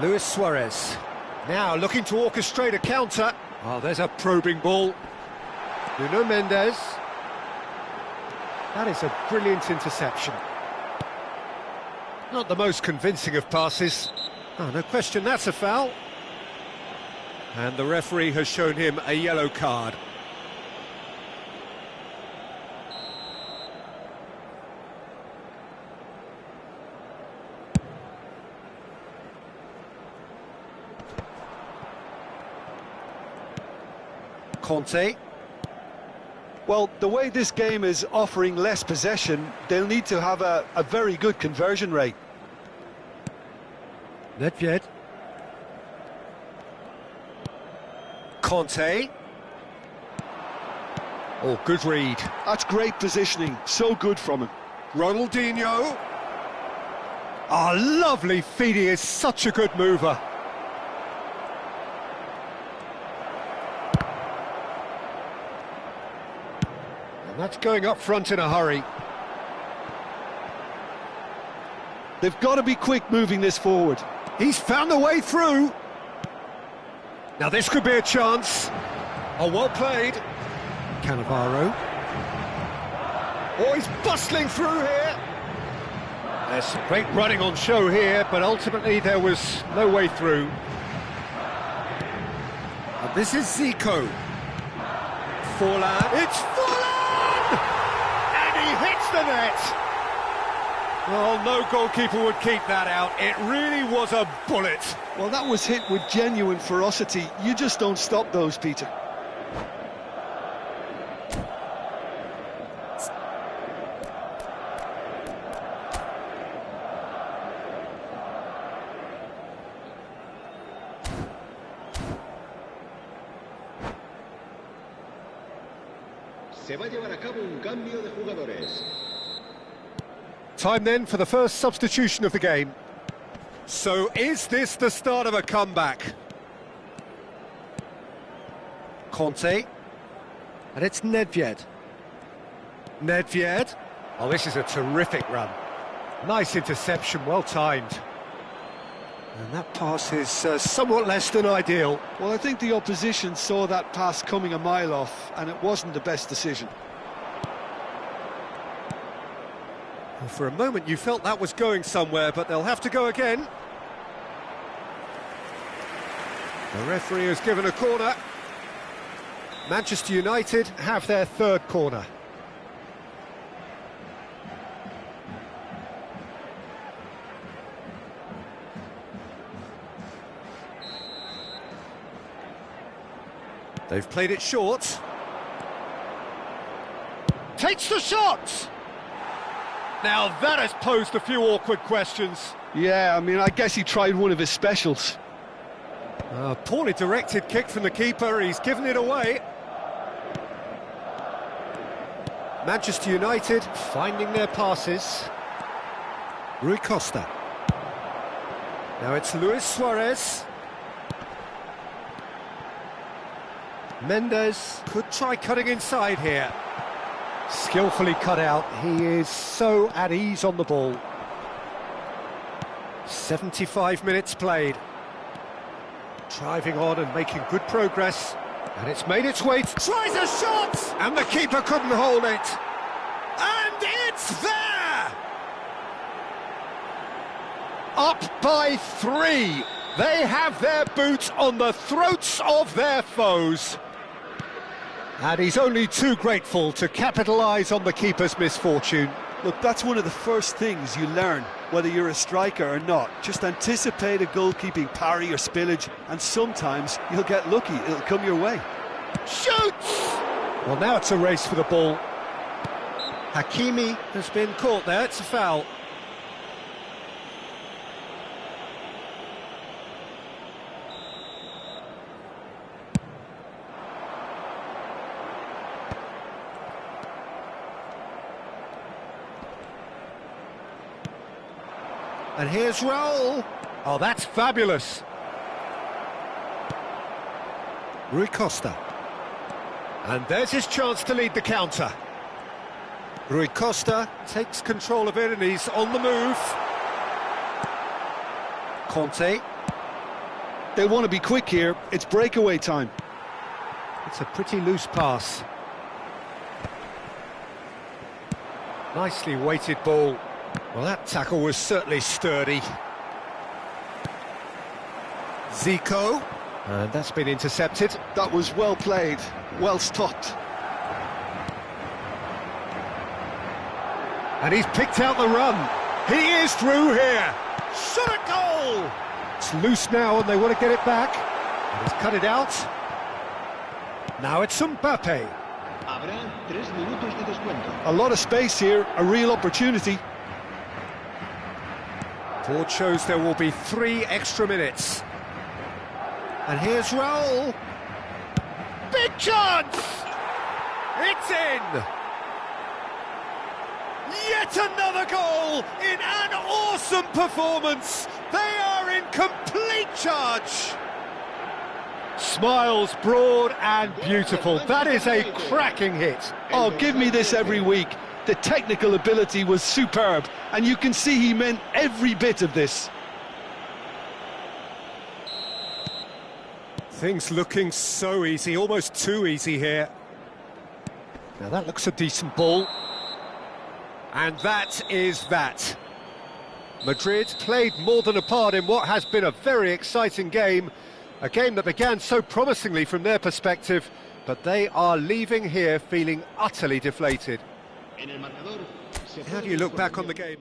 Luis Suarez, now looking to orchestrate a counter. Oh, there's a probing ball. Nuno Mendes. That is a brilliant interception. Not the most convincing of passes. Oh, no question, that's a foul. And the referee has shown him a yellow card. Conte. Well, the way this game is offering less possession, they'll need to have a very good conversion rate. Nedved. Conte. Oh, good read. That's great positioning, so good from him. Ronaldinho. Oh, lovely feed, he is such a good mover. And that's going up front in a hurry. They've got to be quick moving this forward. He's found a way through. Now this could be a chance. Oh, well played. Cannavaro. Oh, he's bustling through here. There's some great running on show here, but ultimately there was no way through. And this is Zico. Forlan. It's Forlan! And he hits the net. Well, no goalkeeper would keep that out. It really was a bullet. Well, that was hit with genuine ferocity. You just don't stop those, Peter. Se va a llevar a cabo un cambio de jugadores. Time then for the first substitution of the game. So is this the start of a comeback? Conte. And it's Nedved. Nedved. Oh, this is a terrific run. Nice interception, well timed. And that pass is somewhat less than ideal. Well, I think the opposition saw that pass coming a mile off, and it wasn't the best decision. Well, for a moment you felt that was going somewhere, but they'll have to go again. The referee has given a corner. Manchester United have their third corner. They've played it short. Takes the shot! Now that has posed a few awkward questions. Yeah, I mean, I guess he tried one of his specials. Poorly directed kick from the keeper, he's given it away. Manchester United finding their passes. Rui Costa. Now it's Luis Suarez. Mendes could try cutting inside here. Skillfully cut out, he is so at ease on the ball. 75 minutes played. Driving on and making good progress. And it's made its way, tries a shot! And the keeper couldn't hold it. And it's there! Up by 3. They have their boot on the throats of their foes. And he's only too grateful to capitalise on the keeper's misfortune. Look, that's one of the first things you learn, whether you're a striker or not. Just anticipate a goalkeeping parry or spillage, and sometimes you'll get lucky, it'll come your way. Shoots! Well, now it's a race for the ball. Hakimi has been caught there, it's a foul. And here's Raul. Oh, that's fabulous. Rui Costa. And there's his chance to lead the counter. Rui Costa takes control of it and he's on the move. Conte. They want to be quick here, it's breakaway time. It's a pretty loose pass. Nicely weighted ball. Well, that tackle was certainly sturdy. Zico, and that's been intercepted. That was well played, well stopped. And he's picked out the run. He is through here. Shot a goal! It's loose now and they want to get it back. And he's cut it out. Now it's Mbappe. Habrá 3 minutos de descuento. A lot of space here, a real opportunity. Board shows there will be 3 extra minutes. And here's Raul. Big chance! It's in! Yet another goal in an awesome performance. They are in complete charge. Smiles broad and beautiful. That is a cracking hit. Oh, give me this every week. The technical ability was superb, and you can see he meant every bit of this. Things looking so easy, almost too easy here. Now that looks a decent ball. And that is that. Madrid played more than a part in what has been a very exciting game. A game that began so promisingly from their perspective, but they are leaving here feeling utterly deflated. How do you look back on the game?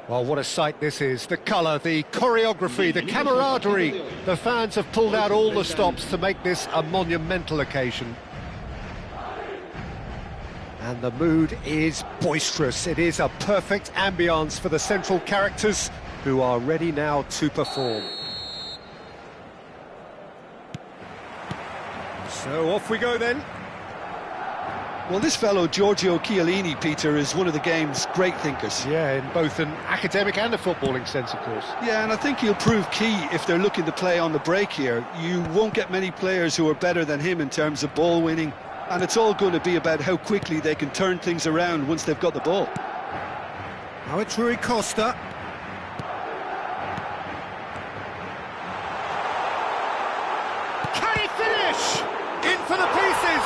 Well, what a sight this is. The colour, the choreography, the camaraderie. The fans have pulled out all the stops to make this a monumental occasion. And the mood is boisterous. It is a perfect ambience for the central characters who are ready now to perform. So off we go then. Well, this fellow, Giorgio Chiellini, Peter, is one of the game's great thinkers. Yeah, in both an academic and a footballing sense, of course. Yeah, and I think he'll prove key if they're looking to play on the break here. You won't get many players who are better than him in terms of ball winning, and it's all going to be about how quickly they can turn things around once they've got the ball. Now it's Rui Costa. Can he finish? In for the pieces!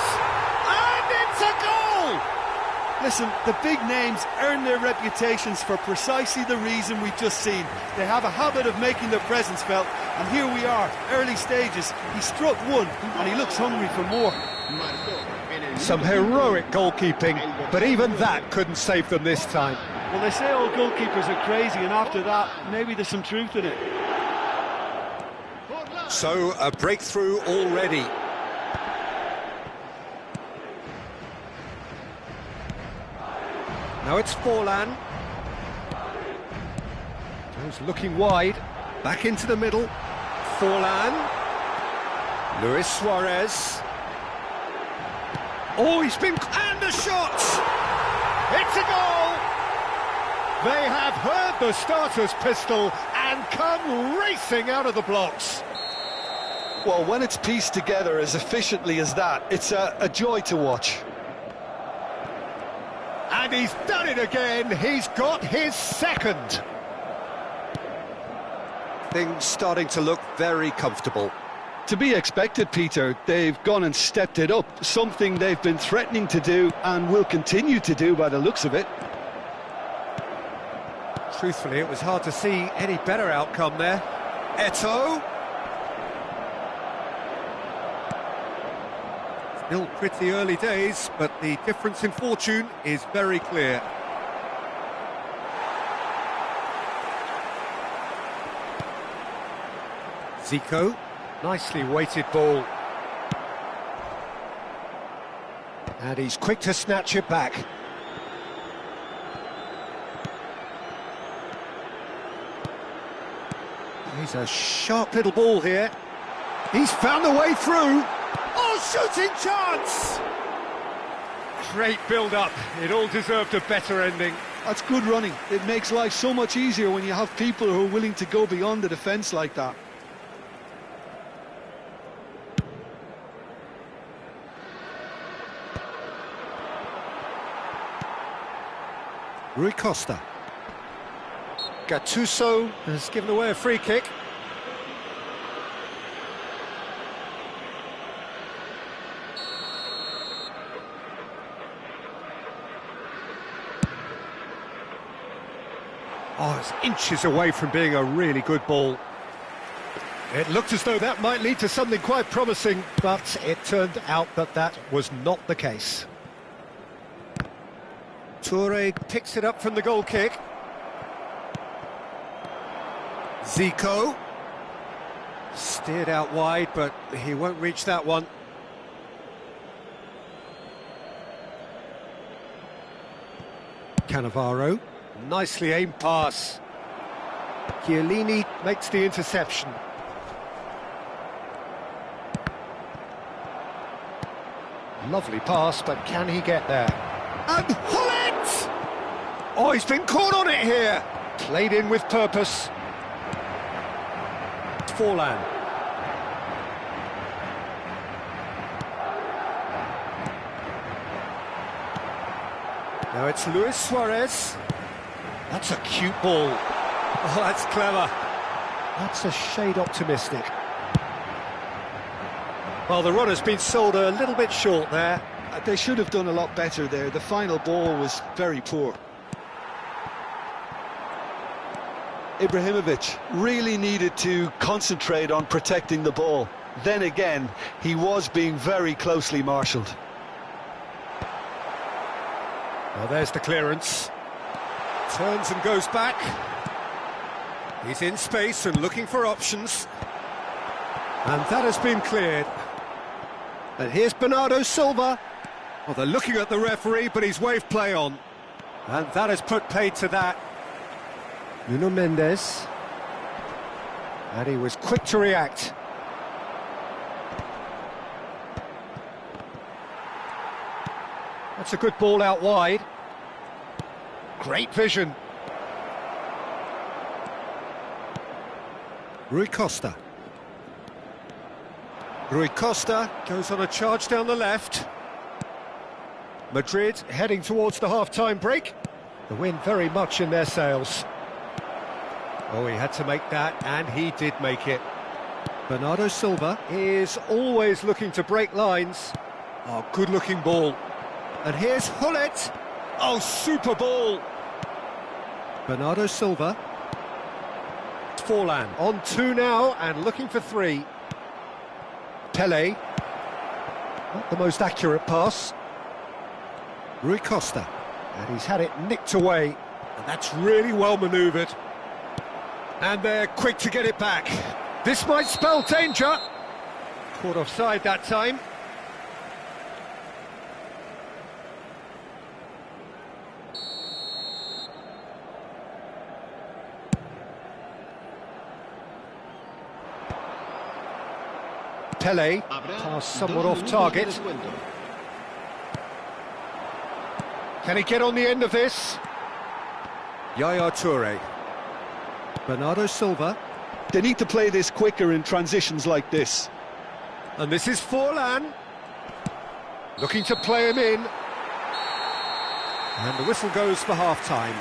And it's a Listen, the big names earn their reputations for precisely the reason we've just seen. They have a habit of making their presence felt, and here we are, early stages. He struck one, and he looks hungry for more. Some heroic goalkeeping, but even that couldn't save them this time. Well, they say all goalkeepers are crazy, and after that, maybe there's some truth in it. So, a breakthrough already. Now it's Forlan. He's looking wide. Back into the middle. Forlan. Luis Suarez. Oh, he's been... And the shot! It's a goal! They have heard the starter's pistol and come racing out of the blocks. Well, when it's pieced together as efficiently as that, it's a joy to watch. And he's done it again. He's got his second. Things starting to look very comfortable. To be expected, Peter. They've gone and stepped it up, something they've been threatening to do and will continue to do by the looks of it. Truthfully, it was hard to see any better outcome there. Eto'o. Still pretty early days, but the difference in fortune is very clear. Zico, nicely weighted ball. And he's quick to snatch it back. He's a sharp little ball here. He's found a way through. Oh, shooting chance! Great build-up. It all deserved a better ending. That's good running. It makes life so much easier when you have people who are willing to go beyond the defence like that. Rui Costa. Gattuso has given away a free kick. Oh, it's inches away from being a really good ball. It looked as though that might lead to something quite promising, but it turned out that that was not the case. Toure picks it up from the goal kick. Zico. Steered out wide, but he won't reach that one. Cannavaro. Nicely aimed pass. Chiellini makes the interception. Lovely pass, but can he get there? And Hullet! Oh, he's been caught on it here. Played in with purpose. Forlan. Now it's Luis Suarez. That's a cute ball. Oh, that's clever. That's a shade optimistic. Well, the run has been sold a little bit short there. They should have done a lot better there. The final ball was very poor. Ibrahimovic really needed to concentrate on protecting the ball. Then again, he was being very closely marshalled. Well, there's the clearance. Turns and goes back. He's in space and looking for options. And that has been cleared. And here's Bernardo Silva. Well, they're looking at the referee, but he's waved play on. And that has put paid to that. Nuno Mendes. And he was quick to react. That's a good ball out wide. Great vision. Rui Costa. Rui Costa goes on a charge down the left. Madrid heading towards the half-time break. The wind very much in their sails. Oh, he had to make that, and he did make it. Bernardo Silva is always looking to break lines. Oh, good-looking ball. And here's Hullet. Oh, super ball! Bernardo Silva. Forlan on 2 now and looking for 3. Pele. Not the most accurate pass. Rui Costa. And he's had it nicked away. And that's really well manoeuvred. And they're quick to get it back. This might spell danger. Caught offside that time. Pele, pass somewhat off target. Can he get on the end of this? Yaya Toure. Bernardo Silva. They need to play this quicker in transitions like this. And this is Forlan. Looking to play him in. And the whistle goes for half-time.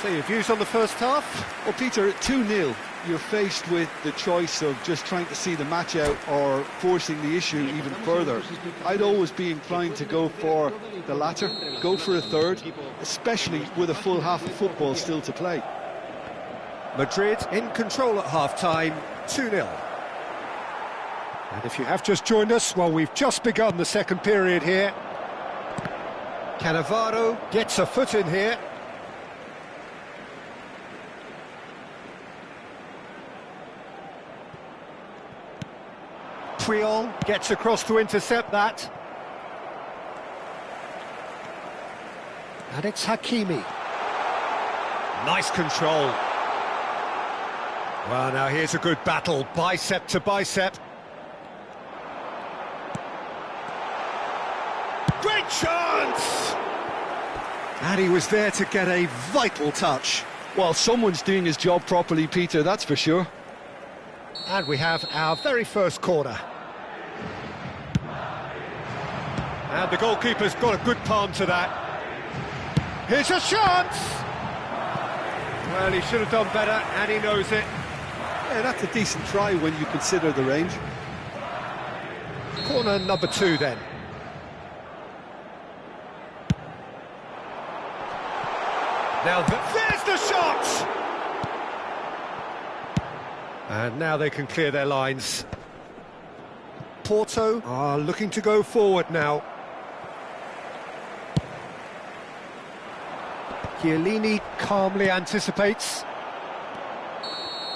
So your views on the first half? Well, Peter, 2-0. You're faced with the choice of just trying to see the match out or forcing the issue even further. I'd always be inclined to go for the latter, go for a third, especially with a full half of football still to play. Madrid in control at half-time, 2-0. And if you have just joined us, well, we've just begun the second period here. Cannavaro gets a foot in here. Puyol gets across to intercept that. And it's Hakimi. Nice control. Well, now here's a good battle, bicep to bicep. Great chance! And he was there to get a vital touch. Well, someone's doing his job properly, Peter, that's for sure. And we have our very first corner. And the goalkeeper's got a good palm to that. Here's a chance! Well, he should have done better, and he knows it. Yeah, that's a decent try when you consider the range. Corner number 2 then. Now there's the shot! And now they can clear their lines. Porto are looking to go forward now. Chiellini calmly anticipates.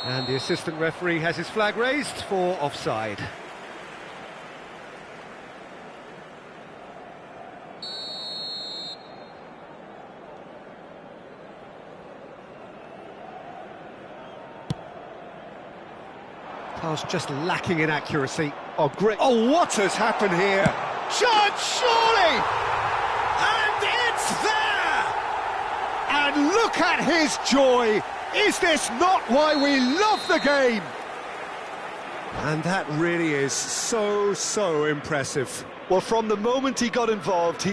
And the assistant referee has his flag raised for offside. Pass just lacking in accuracy. Oh, great. Oh, what has happened here? Chance, surely! And it's there! And look at his joy! Is this not why we love the game? And that really is so impressive. Well, from the moment he got involved,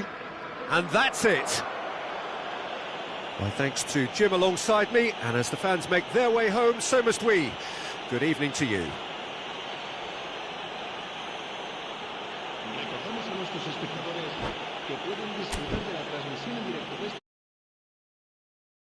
And that's it. Well, thanks to Jim alongside me, and as the fans make their way home, so must we. Good evening to you. Recordamos a nuestros espectadores que pueden disfrutar de la transmisión en directo de